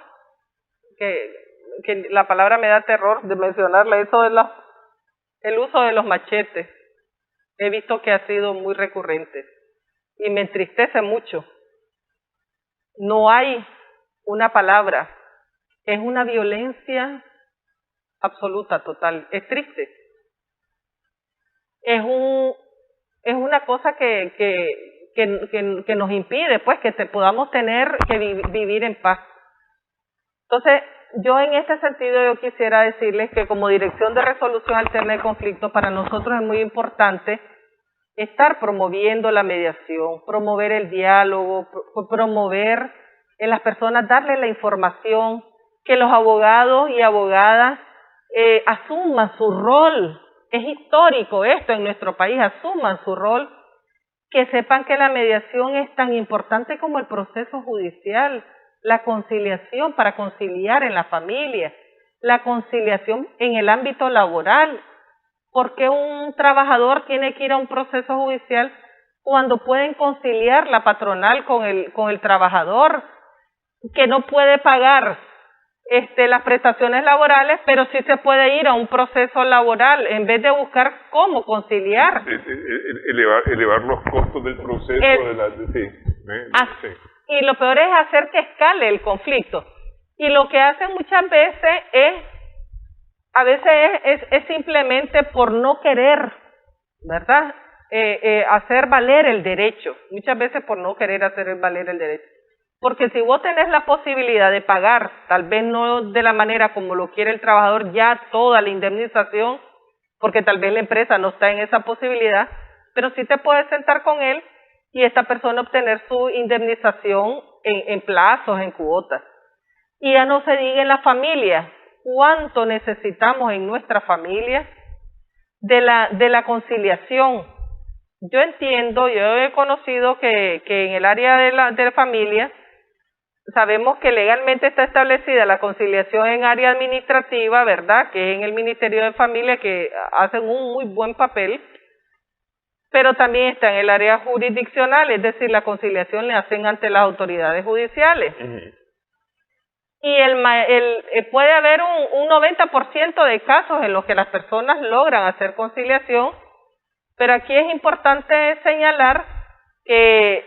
que la palabra me da terror de mencionarla, eso de el uso de los machetes. He visto que ha sido muy recurrente y me entristece mucho. No hay una palabra, es una violencia absoluta, total, es triste. Es una cosa que nos impide pues que podamos vivir en paz. Entonces, yo en este sentido yo quisiera decirles que como Dirección de Resolución Alterna de Conflictos, para nosotros es muy importante estar promoviendo la mediación, promover el diálogo, promover en las personas, darle la información, que los abogados y abogadas asuman su rol. Es histórico esto en nuestro país, asuman su rol, que sepan que la mediación es tan importante como el proceso judicial, la conciliación para conciliar en la familia, la conciliación en el ámbito laboral. ¿Por qué un trabajador tiene que ir a un proceso judicial cuando pueden conciliar la patronal con el trabajador, que no puede pagar las prestaciones laborales, pero sí se puede ir a un proceso laboral en vez de buscar cómo conciliar? Elevar los costos del proceso. Sí. Y lo peor es hacer que escale el conflicto. Y lo que hacen muchas veces es simplemente por no querer, ¿verdad? Hacer valer el derecho. Muchas veces por no querer hacer valer el derecho. Porque si vos tenés la posibilidad de pagar, tal vez no de la manera como lo quiere el trabajador, ya toda la indemnización, porque tal vez la empresa no está en esa posibilidad, pero sí te puedes sentar con él y esta persona obtener su indemnización en plazos, en cuotas. Y ya no se diga en la familia, cuánto necesitamos en nuestra familia de la conciliación. Yo entiendo, yo he conocido que en el área de la familia, sabemos que legalmente está establecida la conciliación en área administrativa, ¿verdad? Que es en el Ministerio de Familia, que hacen un muy buen papel, pero también está en el área jurisdiccional, es decir, la conciliación le hacen ante las autoridades judiciales. Y puede haber un 90% de casos en los que las personas logran hacer conciliación, pero aquí es importante señalar que,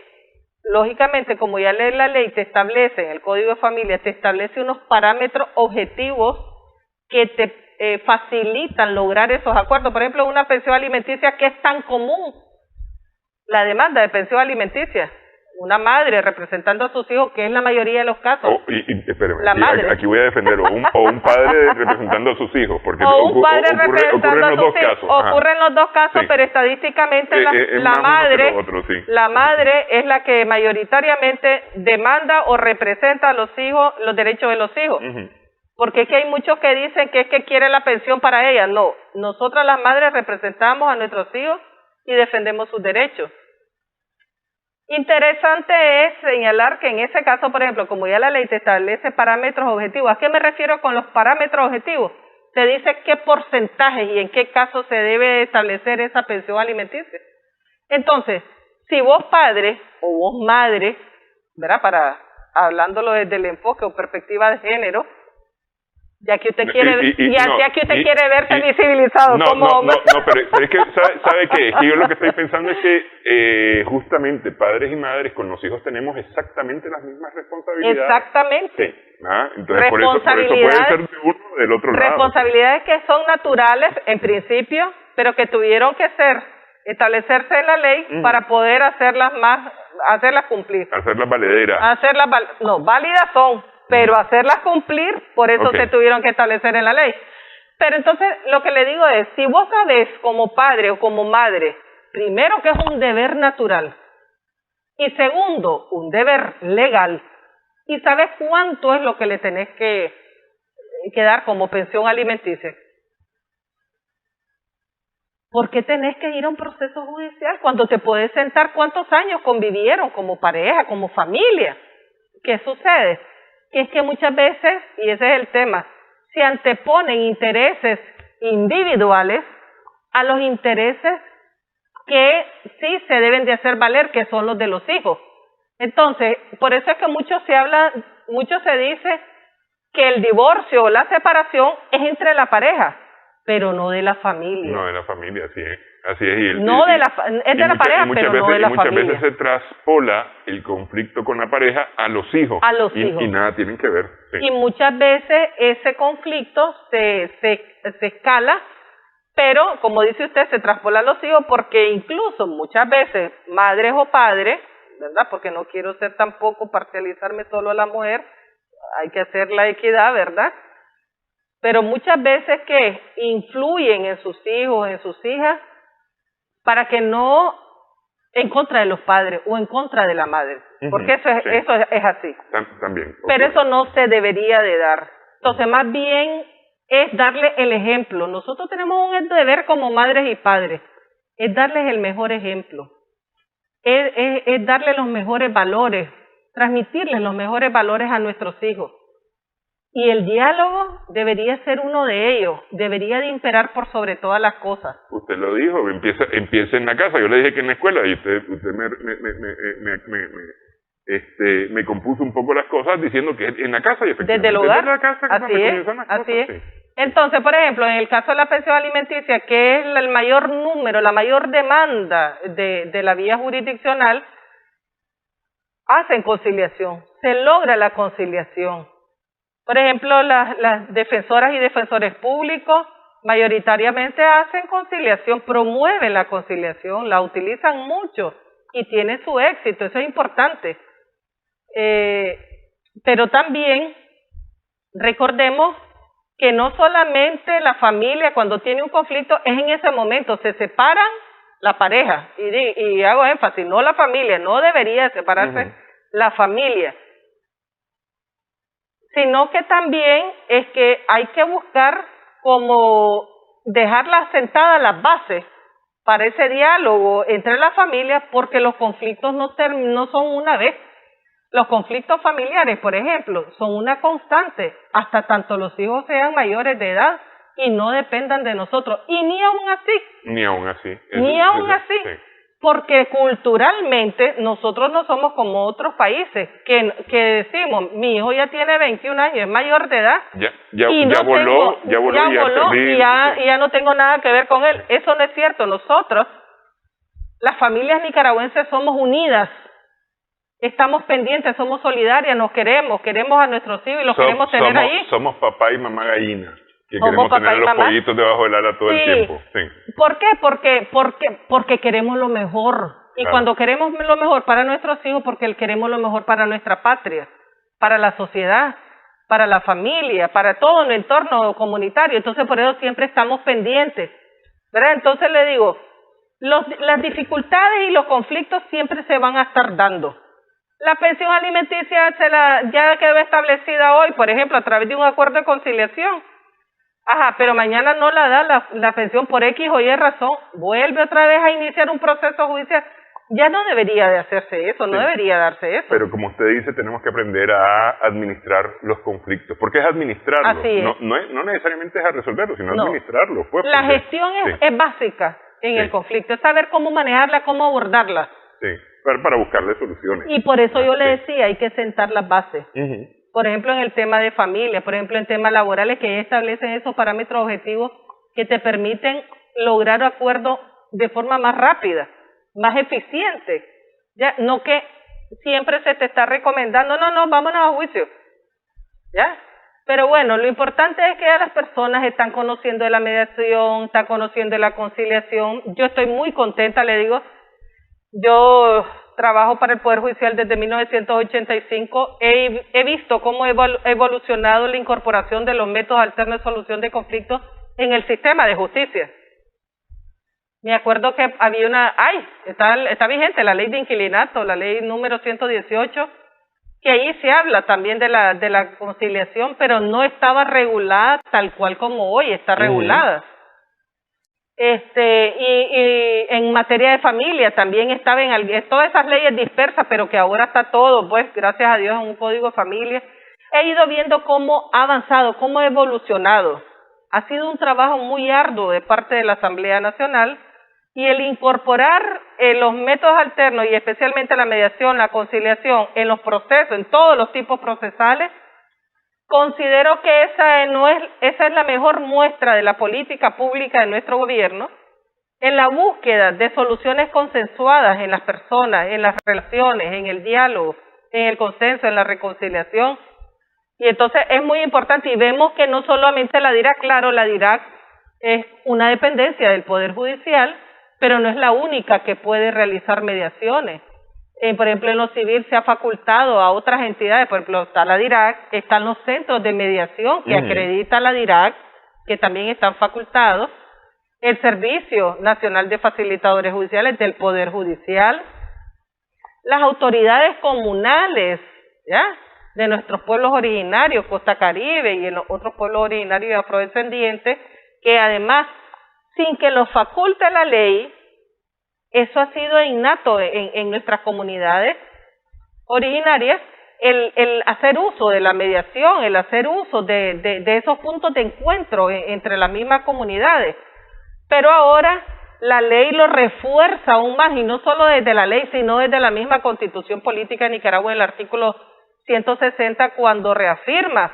lógicamente, como ya la ley te establece, en el Código de Familia, te establece unos parámetros objetivos que te facilitan lograr esos acuerdos. Por ejemplo, una pensión alimenticia que es tan común, la demanda de pensión alimenticia. Una madre representando a sus hijos, que es la mayoría de los casos. Espérame, la madre. Aquí voy a defender o un padre representando a sus hijos, porque ocurren los dos casos. Ocurren los dos casos, sí. Pero estadísticamente la madre es la que mayoritariamente demanda o representa a los hijos, los derechos de los hijos. Porque es que hay muchos que dicen que es que quiere la pensión para ella. No, nosotras las madres representamos a nuestros hijos y defendemos sus derechos. Interesante es señalar que en ese caso, por ejemplo, como ya la ley te establece parámetros objetivos, ¿a qué me refiero con los parámetros objetivos? Te dice qué porcentaje y en qué caso se debe establecer esa pensión alimenticia. Entonces, si vos padre o vos madre, ¿verdad? Hablándolo desde el enfoque o perspectiva de género, Ya que usted quiere, ya que usted quiere verse y, visibilizado como hombre. Pero es que, ¿sabe qué? Es que yo lo que estoy pensando es que justamente padres y madres con los hijos tenemos exactamente las mismas responsabilidades. Exactamente. Sí. Entonces por eso puede ser de uno o del otro lado. Responsabilidades que son naturales en principio, pero que tuvieron que establecerse en la ley para poder hacerlas cumplir. Hacerlas valederas. Válidas son, pero hacerlas cumplir, por eso se tuvieron que establecer en la ley. Pero entonces lo que le digo es, si vos sabés como padre o como madre, primero que es un deber natural, y segundo, un deber legal, y sabes cuánto es lo que le tenés que dar como pensión alimenticia, ¿por qué tenés que ir a un proceso judicial cuando te puedes sentar cuántos años convivieron como pareja, como familia? ¿Qué sucede? Que es que muchas veces, y ese es el tema, se anteponen intereses individuales a los intereses que sí se deben de hacer valer, que son los de los hijos. Entonces, por eso es que mucho se dice que el divorcio o la separación es entre la pareja, pero no de la familia. No de la familia, así es. Así es. Es de la pareja, pero no de la familia. Muchas veces se traspola el conflicto con la pareja a los hijos. A los hijos. Y nada tienen que ver. Sí. Y muchas veces ese conflicto se escala, pero como dice usted, se traspola a los hijos porque incluso muchas veces madres o padres, ¿verdad? Porque no quiero ser tampoco parcializarme solo a la mujer, hay que hacer la equidad, ¿verdad? Pero muchas veces que influyen en sus hijos, en sus hijas, para que no en contra de los padres o en contra de la madre, porque eso es así. También. Pero eso no se debería de dar. Entonces, más bien es darle el ejemplo. Nosotros tenemos un deber como madres y padres, es darles el mejor ejemplo, es darles los mejores valores, transmitirles los mejores valores a nuestros hijos. Y el diálogo debería ser uno de ellos, debería de imperar por sobre todas las cosas. Usted lo dijo, empieza en la casa. Yo le dije que en la escuela, y usted me compuso un poco las cosas diciendo que en la casa y efectivamente desde el hogar, desde la casa así es. Entonces, por ejemplo, en el caso de la pensión alimenticia, que es el mayor número, la mayor demanda de la vía jurisdiccional, hacen conciliación, se logra la conciliación. Por ejemplo, las defensoras y defensores públicos mayoritariamente hacen conciliación, promueven la conciliación, la utilizan mucho y tiene su éxito, eso es importante. Pero también recordemos que no solamente la familia cuando tiene un conflicto es en ese momento, se separan la pareja, y hago énfasis, no la familia, no debería separarse la familia, sino que también es que hay que buscar como dejarlas sentadas las bases para ese diálogo entre las familias, porque los conflictos no son una vez. Los conflictos familiares, por ejemplo, son una constante, hasta tanto los hijos sean mayores de edad y no dependan de nosotros. Y ni aún así. Sí. Porque culturalmente nosotros no somos como otros países que decimos, mi hijo ya tiene 21 años, es mayor de edad, ya voló y ya no tengo nada que ver con él. Eso no es cierto. Nosotros, las familias nicaragüenses, somos unidas, estamos pendientes, somos solidarias, nos queremos a nuestros hijos y los queremos tener ahí. Somos papá y mamá gallina. Que queremos tener los pollitos debajo del ala todo el tiempo. Sí. ¿Por qué? Porque queremos lo mejor. Y cuando queremos lo mejor para nuestros hijos, porque queremos lo mejor para nuestra patria, para la sociedad, para la familia, para todo el entorno comunitario. Entonces, por eso siempre estamos pendientes, ¿verdad? Entonces le digo, las dificultades y los conflictos siempre se van a estar dando. La pensión alimenticia ya quedó establecida hoy, por ejemplo, a través de un acuerdo de conciliación. Pero mañana no la da la pensión por X o Y razón, vuelve otra vez a iniciar un proceso judicial. Ya no debería de hacerse eso, no debería darse eso. Pero como usted dice, tenemos que aprender a administrar los conflictos. ¿Por qué es administrarlos? Así es. No necesariamente es a resolverlos, sino administrarlos. Pues, la gestión es básica en el conflicto, es saber cómo manejarla, cómo abordarla. Sí, para buscarle soluciones. Y por eso yo le decía, hay que sentar las bases. por ejemplo, en el tema de familia, por ejemplo, en temas laborales, que establecen esos parámetros objetivos que te permiten lograr acuerdos de forma más rápida, más eficiente, ya, no que siempre se te está recomendando, no, vámonos a juicio, ya. Pero bueno, lo importante es que ya las personas están conociendo de la mediación, están conociendo de la conciliación. Yo estoy muy contenta, le digo, yo trabajo para el Poder Judicial desde 1985, he visto cómo ha evolucionado la incorporación de los métodos alternos de solución de conflictos en el sistema de justicia. Me acuerdo que había está vigente la ley de inquilinato, la ley número 118, que ahí se habla también de la conciliación, pero no estaba regulada tal cual como hoy está regulada. Y en materia de familia también estaba en todas esas leyes dispersas, pero que ahora está todo, pues, gracias a Dios, en un código de familia. He ido viendo cómo ha avanzado, cómo ha evolucionado. Ha sido un trabajo muy arduo de parte de la Asamblea Nacional, y el incorporar los métodos alternos y especialmente la mediación, la conciliación en los procesos, en todos los tipos procesales, considero que esa es la mejor muestra de la política pública de nuestro gobierno en la búsqueda de soluciones consensuadas en las personas, en las relaciones, en el diálogo, en el consenso, en la reconciliación. Y entonces es muy importante, y vemos que no solamente la DIRAC, claro, la DIRAC es una dependencia del Poder Judicial, pero no es la única que puede realizar mediaciones. Por ejemplo, en lo civil se ha facultado a otras entidades, por ejemplo, está la DIRAC, están los centros de mediación que acredita la DIRAC, que también están facultados, el Servicio Nacional de Facilitadores Judiciales del Poder Judicial, las autoridades comunales, ¿ya?, de nuestros pueblos originarios, Costa Caribe y en los otros pueblos originarios y afrodescendientes, que además, sin que lo faculte la ley, eso ha sido innato en nuestras comunidades originarias, el hacer uso de la mediación, el hacer uso de esos puntos de encuentro entre las mismas comunidades. Pero ahora la ley lo refuerza aún más, y no solo desde la ley, sino desde la misma Constitución Política de Nicaragua, en el artículo 160, cuando reafirma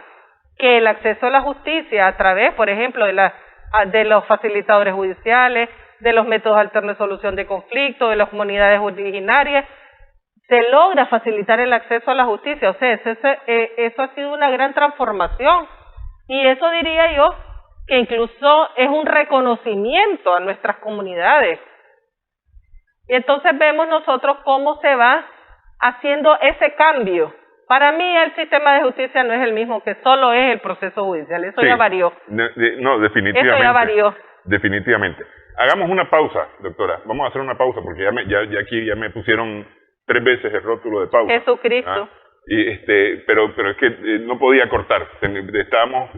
que el acceso a la justicia a través, por ejemplo, de los facilitadores judiciales, de los métodos alternos de solución de conflictos, de las comunidades originarias, se logra facilitar el acceso a la justicia. O sea, eso ha sido una gran transformación, y eso diría yo que incluso es un reconocimiento a nuestras comunidades. Y entonces vemos nosotros cómo se va haciendo ese cambio. Para mí el sistema de justicia no es el mismo, que solo es el proceso judicial, eso ya varió. No, definitivamente. Eso ya varió. Definitivamente. Hagamos una pausa, doctora. Vamos a hacer una pausa porque ya aquí ya me pusieron 3 veces el rótulo de pausa. Jesucristo. Pero es que no podía cortar. Estábamos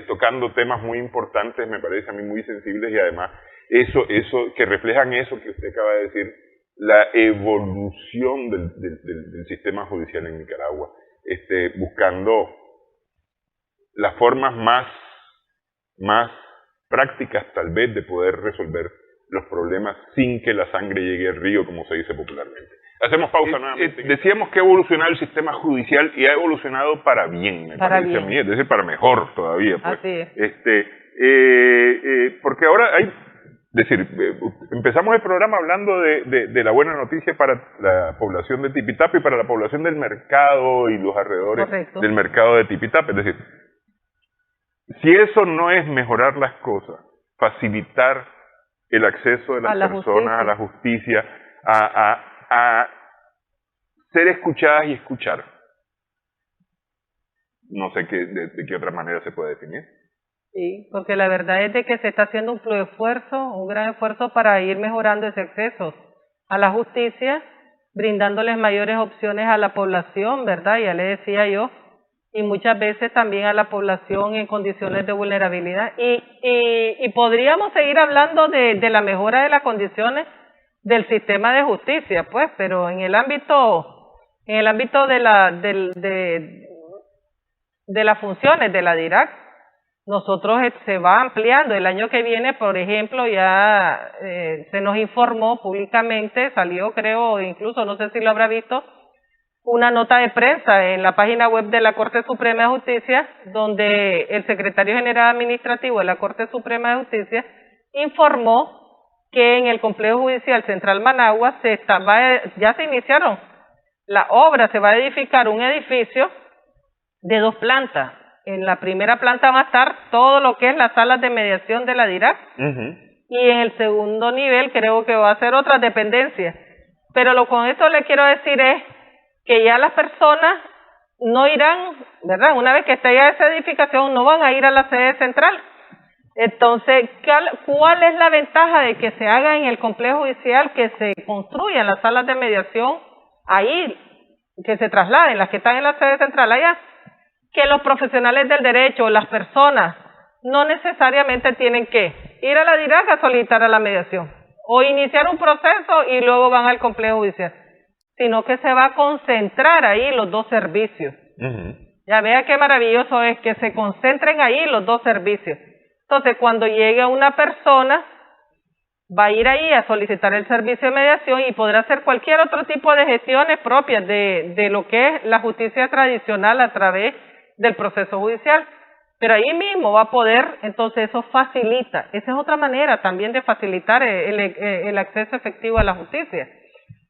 tocando temas muy importantes, me parece a mí muy sensibles, y además eso que reflejan eso que usted acaba de decir, la evolución del sistema judicial en Nicaragua, buscando las formas más prácticas tal vez de poder resolver los problemas sin que la sangre llegue al río, como se dice popularmente. Hacemos pausa nuevamente. Decíamos que ha evolucionado el sistema judicial, y ha evolucionado para bien, me parece a mí, es decir, para mejor todavía. Pues. Así es. Porque ahora empezamos el programa hablando de la buena noticia para la población de Tipitapa y para la población del mercado y los alrededores. Correcto. Del mercado de Tipitapa. Es decir, si eso no es mejorar las cosas, facilitar el acceso de las personas a la justicia, a ser escuchadas y escuchar, no sé de qué otra manera se puede definir. Sí, porque la verdad es de que se está haciendo un gran esfuerzo para ir mejorando ese acceso a la justicia, brindándoles mayores opciones a la población, ¿verdad? Ya le decía yo, y muchas veces también a la población en condiciones de vulnerabilidad. Y podríamos seguir hablando de la mejora de las condiciones del sistema de justicia, pues, pero en el ámbito de las funciones de la DIRAC, nosotros se va ampliando. El año que viene, por ejemplo, ya se nos informó públicamente, salió, creo, incluso no sé si lo habrá visto, una nota de prensa en la página web de la Corte Suprema de Justicia, donde el secretario general administrativo de la Corte Suprema de Justicia informó que en el Complejo Judicial Central Managua ya se iniciaron la obra, se va a edificar un edificio de 2 plantas. En la primera planta va a estar todo lo que es las salas de mediación de la DIRAC, y en el segundo nivel creo que va a ser otras dependencias. Pero con esto le quiero decir es que ya las personas no irán, ¿verdad? Una vez que esté ya esa edificación, no van a ir a la sede central. Entonces, ¿cuál es la ventaja de que se haga en el complejo judicial, que se construyan las salas de mediación ahí, que se trasladen las que están en la sede central allá? Que los profesionales del derecho, las personas, no necesariamente tienen que ir a la DIRAC a solicitar a la mediación o iniciar un proceso y luego van al complejo judicial, sino que se va a concentrar ahí los 2 servicios. Ya vea qué maravilloso es que se concentren ahí los 2 servicios. Entonces, cuando llegue una persona, va a ir ahí a solicitar el servicio de mediación y podrá hacer cualquier otro tipo de gestiones propias de lo que es la justicia tradicional a través del proceso judicial. Pero ahí mismo va a poder, entonces eso facilita. Esa es otra manera también de facilitar el acceso efectivo a la justicia.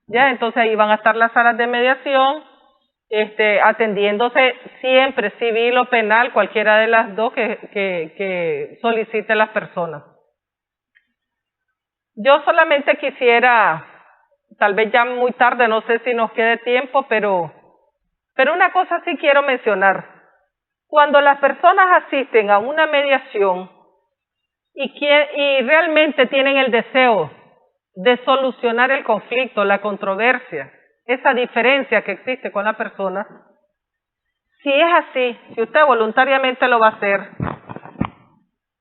Ya, entonces ahí van a estar las salas de mediación, atendiéndose siempre civil o penal, cualquiera de las dos que solicite las personas. Yo solamente quisiera, tal vez ya muy tarde, no sé si nos quede tiempo, pero una cosa sí quiero mencionar. Cuando las personas asisten a una mediación y realmente tienen el deseo de solucionar el conflicto, la controversia, esa diferencia que existe con la persona, si es así, si usted voluntariamente lo va a hacer,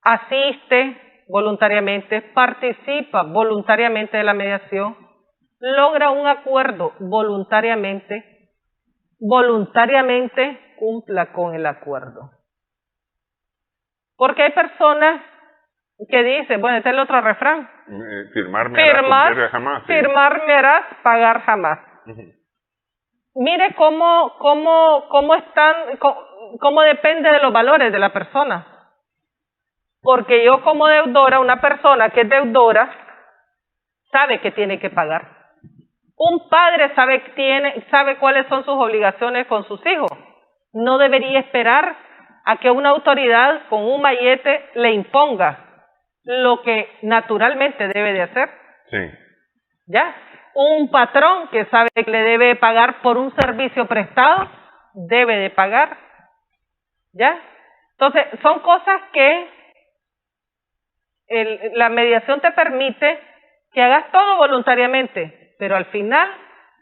asiste voluntariamente, participa voluntariamente de la mediación, logra un acuerdo voluntariamente, cumpla con el acuerdo. Porque hay personas que dicen, bueno, este es el otro refrán, firmar me harás jamás. ¿Sí? Firmar me harás pagar jamás. Mire cómo depende de los valores de la persona. Porque yo como deudora, una persona que es deudora, sabe que tiene que pagar. Un padre sabe cuáles son sus obligaciones con sus hijos. No debería esperar a que una autoridad con un mallete le imponga lo que naturalmente debe de hacer. Sí. ¿Ya? Un patrón que sabe que le debe pagar por un servicio prestado, debe de pagar. ¿Ya? Entonces, son cosas que la mediación te permite que hagas todo voluntariamente, pero al final,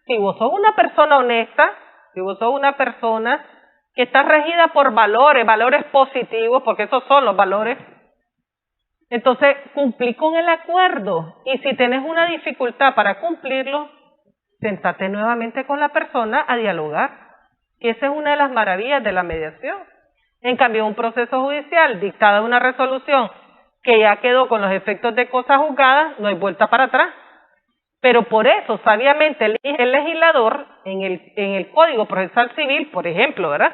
si vos sos una persona honesta, si vos sos una persona que está regida por valores positivos, porque esos son los valores, entonces cumplí con el acuerdo. Y si tenés una dificultad para cumplirlo, sentate nuevamente con la persona a dialogar, que esa es una de las maravillas de la mediación. En cambio, un proceso judicial, dictada una resolución que ya quedó con los efectos de cosas juzgadas, no hay vuelta para atrás. Pero por eso, sabiamente, el legislador, en el Código Procesal Civil, por ejemplo, ¿verdad?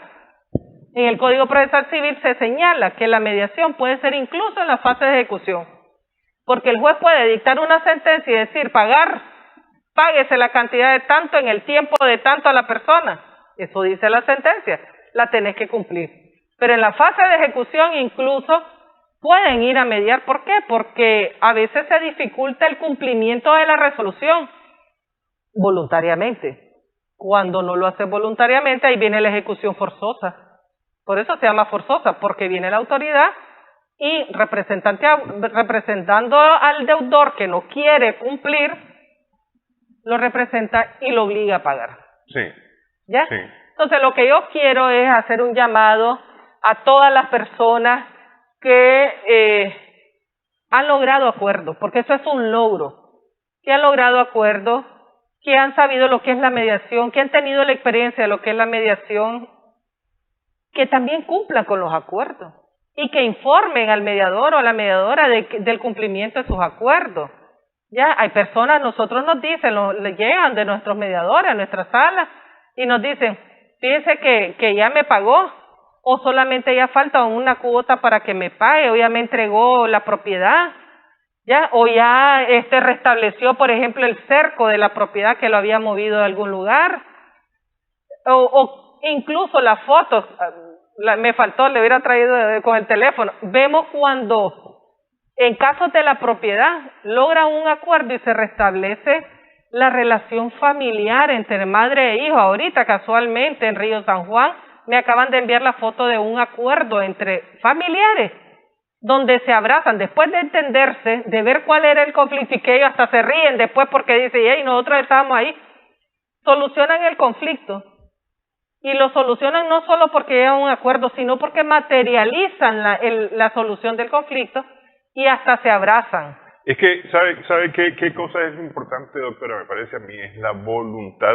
En el Código Procesal Civil se señala que la mediación puede ser incluso en la fase de ejecución, porque el juez puede dictar una sentencia y decir, páguese la cantidad de tanto en el tiempo de tanto a la persona. Eso dice la sentencia, la tenés que cumplir. Pero en la fase de ejecución incluso pueden ir a mediar. ¿Por qué? Porque a veces se dificulta el cumplimiento de la resolución voluntariamente. Cuando no lo hace voluntariamente, ahí viene la ejecución forzosa. Por eso se llama forzosa, porque viene la autoridad y representando al deudor que no quiere cumplir, lo representa y lo obliga a pagar. Sí. ¿Ya? Sí. Entonces, lo que yo quiero es hacer un llamado a todas las personas que han logrado acuerdos, porque eso es un logro, que han logrado acuerdos, que han sabido lo que es la mediación, que han tenido la experiencia de lo que es la mediación, que también cumplan con los acuerdos y que informen al mediador o a la mediadora del cumplimiento de sus acuerdos. Ya hay personas, nosotros nos dicen, llegan de nuestros mediadores a nuestra sala y nos dicen, fíjese que ya me pagó, o solamente ya falta una cuota para que me pague, o ya me entregó la propiedad, ya, o ya restableció, por ejemplo, el cerco de la propiedad que lo había movido de algún lugar, o incluso las fotos, me faltó, le hubiera traído con el teléfono. Vemos cuando, en casos de la propiedad, logran un acuerdo y se restablece la relación familiar entre madre e hijo. Ahorita, casualmente, en Río San Juan, me acaban de enviar la foto de un acuerdo entre familiares, donde se abrazan, después de entenderse, de ver cuál era el conflicto, y que ellos hasta se ríen después porque dicen, hey, nosotros estábamos ahí, solucionan el conflicto. Y lo solucionan no solo porque llegan a un acuerdo, sino porque materializan la solución del conflicto y hasta se abrazan. Es que, ¿sabe qué cosa es importante, doctora? Me parece a mí, es la voluntad,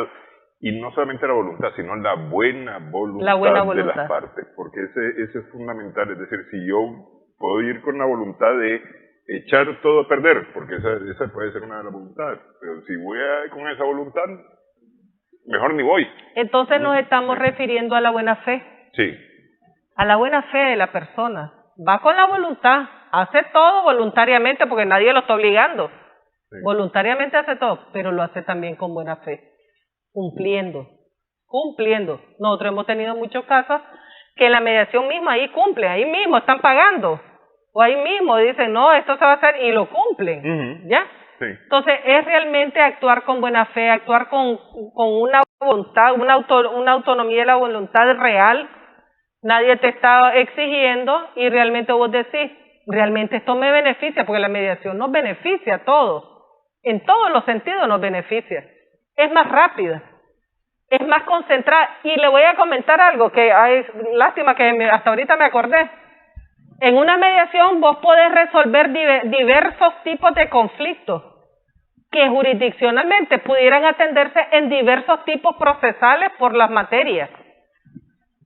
y no solamente la voluntad, sino la buena voluntad de las partes, porque ese es fundamental. Es decir, si yo puedo ir con la voluntad de echar todo a perder, porque esa puede ser una de las voluntades, pero si voy con esa voluntad, mejor ni voy. Entonces nos estamos refiriendo a la buena fe. Sí. A la buena fe de la persona. Va con la voluntad, hace todo voluntariamente porque nadie lo está obligando. Sí. Voluntariamente hace todo, pero lo hace también con buena fe, cumpliendo. Nosotros hemos tenido muchos casos que en la mediación misma ahí cumplen, ahí mismo están pagando, o ahí mismo dicen, no, esto se va a hacer y lo cumplen, ¿ya? Sí. Entonces es realmente actuar con buena fe, actuar con una voluntad, una autonomía de la voluntad real. Nadie te está exigiendo y realmente vos decís, realmente esto me beneficia, porque la mediación nos beneficia a todos, en todos los sentidos nos beneficia. Es más rápida, es más concentrada, y le voy a comentar algo que hay, lástima que hasta ahorita me acordé. En una mediación vos podés resolver diversos tipos de conflictos que jurisdiccionalmente pudieran atenderse en diversos tipos procesales por las materias.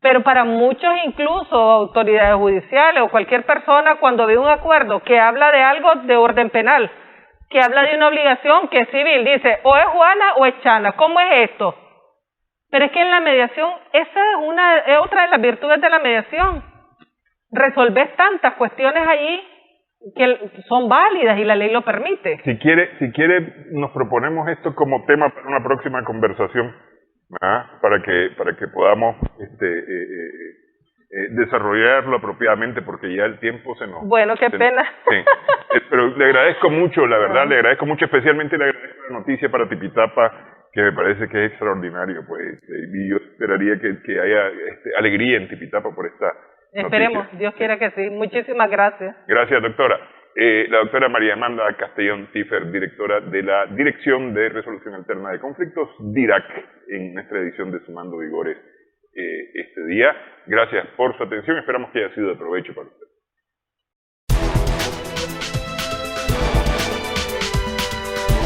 Pero para muchos, incluso autoridades judiciales o cualquier persona, cuando ve un acuerdo que habla de algo de orden penal, que habla de una obligación que es civil, dice, o es Juana o es Chana, ¿cómo es esto? Pero es que en la mediación, esa es otra de las virtudes de la mediación. Resolver tantas cuestiones allí que son válidas y la ley lo permite. Si quiere, nos proponemos esto como tema para una próxima conversación, para que podamos desarrollarlo apropiadamente, porque ya el tiempo se nos... Bueno, qué pena. Sí. Pero le agradezco mucho, la verdad, le agradezco mucho, especialmente le agradezco la noticia para Tipitapa, que me parece que es extraordinario, pues, y yo esperaría que haya alegría en Tipitapa por esta Esperemos, noticia. Dios quiera que sí. Muchísimas gracias. Gracias, doctora. La doctora María Amanda Castellón Tiffer, directora de la Dirección de Resolución Alterna de Conflictos, DIRAC, en nuestra edición de Sumando Vigores este día. Gracias por su atención, esperamos que haya sido de provecho para usted.